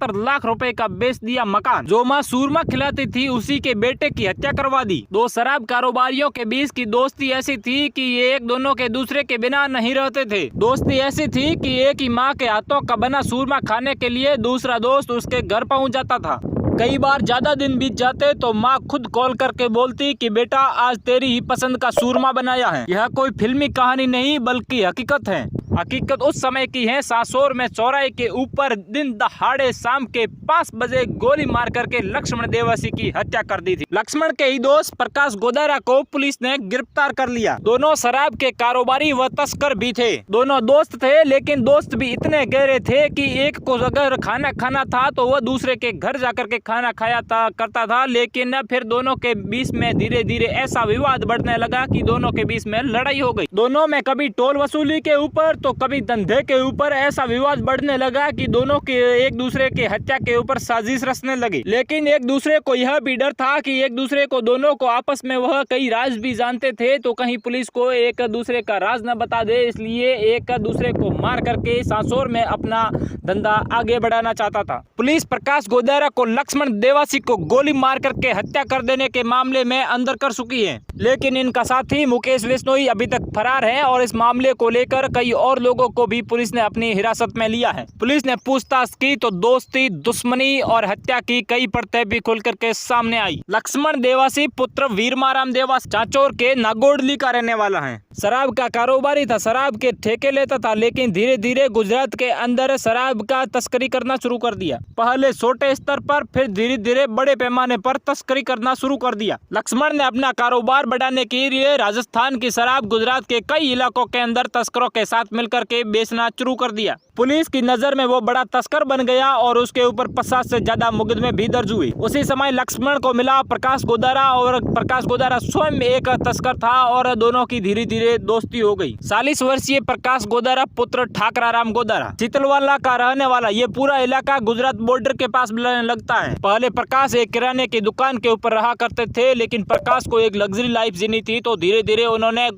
लाख रुपए का बेच दिया मकान। जो माँ सूरमा खिलाती थी उसी के बेटे की हत्या करवा दी। दो शराब कारोबारियों के बीच की दोस्ती ऐसी थी कि ये एक दोनों के दूसरे के बिना नहीं रहते थे। दोस्ती ऐसी थी कि एक ही माँ के हाथों का बना सूरमा खाने के लिए दूसरा दोस्त उसके घर पहुंच जाता था। कई बार ज्यादा दिन बीत जाते तो माँ खुद कॉल करके बोलती कि बेटा आज तेरी ही पसंद का सूरमा बनाया है। यह कोई फिल्मी कहानी नहीं बल्कि हकीकत है। हकीकत उस समय की है। सासोर में चौराहे के ऊपर दिन दहाड़े शाम के 5 बजे गोली मार करके लक्ष्मण देवासी की हत्या कर दी थी। लक्ष्मण के ही दोस्त प्रकाश गोदारा को पुलिस ने गिरफ्तार कर लिया। दोनों शराब के कारोबारी व तस्कर भी थे। दोनों दोस्त थे, लेकिन दोस्त भी इतने गहरे थे कि एक को अगर खाना खाना था तो वह दूसरे के घर जाकर के खाना खाया करता था। लेकिन फिर दोनों के बीच में धीरे धीरे ऐसा विवाद बढ़ने लगा कि दोनों के बीच में लड़ाई हो गई। दोनों में कभी टोल वसूली के ऊपर तो कभी धंधे के ऊपर ऐसा विवाद बढ़ने लगा कि दोनों के एक दूसरे के हत्या के ऊपर साजिश रचने लगी। लेकिन एक दूसरे को यह भी डर था कि एक दूसरे को दोनों को आपस में वह कई राज भी जानते थे, तो कहीं पुलिस को एक दूसरे का राज न बता दे, इसलिए एक दूसरे को मार करके सासोर में अपना धंधा आगे बढ़ाना चाहता था। पुलिस प्रकाश गोदारा को लक्ष्मण देवासी को गोली मार करके हत्या कर देने के मामले में अंदर कर चुकी है। लेकिन इनका साथी मुकेश बिश्नोई अभी तक फरार है और इस मामले को लेकर कई और लोगों को भी पुलिस ने अपनी हिरासत में लिया है। पुलिस ने पूछताछ की तो दोस्ती, दुश्मनी और हत्या की कई परतें भी खुल करके सामने आई। लक्ष्मण देवासी पुत्र वीरमाराम देवासी चाचौर के नागोडली का रहने वाला है। शराब का कारोबारी था, शराब के ठेके लेता था, लेकिन धीरे धीरे गुजरात के अंदर शराब का तस्करी करना शुरू कर दिया। पहले छोटे स्तर पर, फिर धीरे धीरे बड़े पैमाने पर तस्करी करना शुरू कर दिया। लक्ष्मण ने अपना कारोबार बढ़ाने के लिए राजस्थान की शराब गुजरात के कई इलाकों के अंदर तस्करों के साथ मिलकर के बेचना शुरू कर दिया। पुलिस की नजर में वो बड़ा तस्कर बन गया और उसके ऊपर 50 से ज्यादा मुकदमे भी दर्ज हुए। उसी समय लक्ष्मण को मिला प्रकाश गोदारा और प्रकाश गोदारा स्वयं एक तस्कर था और दोनों की धीरे धीरे दोस्ती हो गई। 40 वर्षीय प्रकाश गोदारा पुत्र ठाकराराम गोदारा चितलवाला का रहने वाला। ये पूरा इलाका गुजरात बॉर्डर के पास लगता है। पहले प्रकाश एक किराने की दुकान के ऊपर रहा करते थे, लेकिन प्रकाश को एक लग्जरी लाइफ जीनी थी, तो धीरे धीरे उन्होंने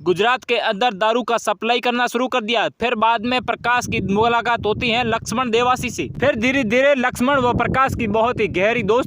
गुजरात के अंदर दारू का सप्लाई करना शुरू कर दिया। फिर बाद में प्रकाश की मुलाकात होती है लक्ष्मण देवासी से। फिर धीरे धीरे लक्ष्मण व प्रकाश की बहुत ही गहरी दोस्ती